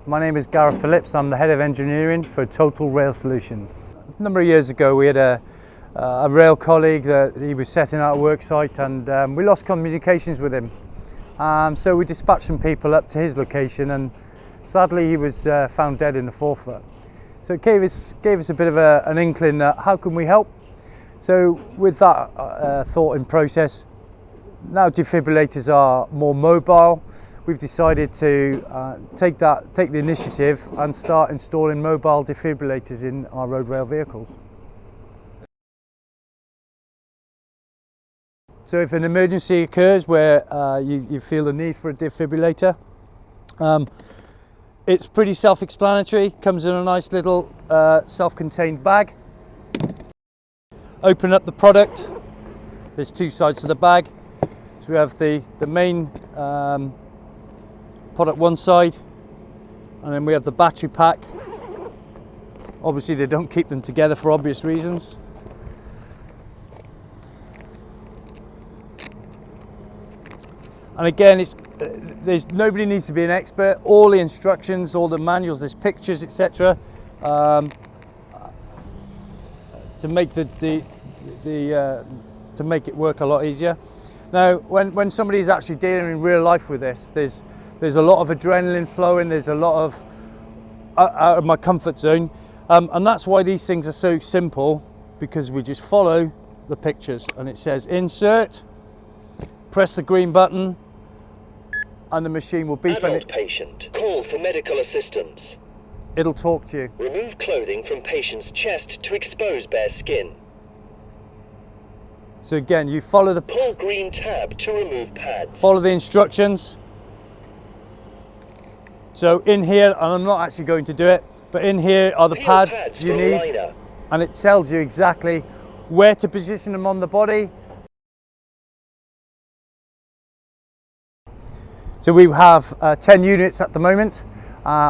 My name is Gareth Phillips. I'm the Head of Engineering for Total Rail Solutions. A number of years ago we had a rail colleague that he was setting out a work site, and we lost communications with him. So we dispatched some people up to his location, and sadly he was found dead in the forefoot. So it gave us a bit of an inkling that how can we help. So with that thought in process, now defibrillators are more mobile. We've decided to take the initiative and start installing mobile defibrillators in our road rail vehicles. So if an emergency occurs where you feel the need for a defibrillator, it's pretty self-explanatory. Comes in a nice little self-contained bag. Open up the product. There's two sides to the bag. So we have the main product one side, and then we have the battery pack. Obviously they don't keep them together for obvious reasons. And again, nobody needs to be an expert. All the instructions, all the manuals, there's pictures, etc. To make to make it work a lot easier. Now, when somebody's actually dealing in real life with this, there's a lot of adrenaline flowing. There's a lot of out of my comfort zone, and that's why these things are so simple, because we just follow the pictures, and it says insert, press the green button, and the machine will beep. Adult patient, call for medical assistance. It'll talk to you. Remove clothing from patient's chest to expose bare skin. So again, you follow the Pull green tab to remove pads. Follow the instructions. So in here, and I'm not actually going to do it, but in here are the pads you need, liner. And it tells you exactly where to position them on the body. So we have 10 units at the moment,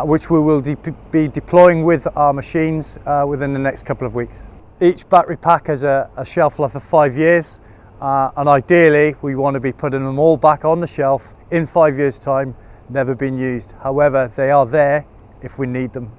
which we will be deploying with our machines within the next couple of weeks. Each battery pack has a shelf life of 5 years, and ideally we want to be putting them all back on the shelf in 5 years' time, never been used. However, they are there if we need them.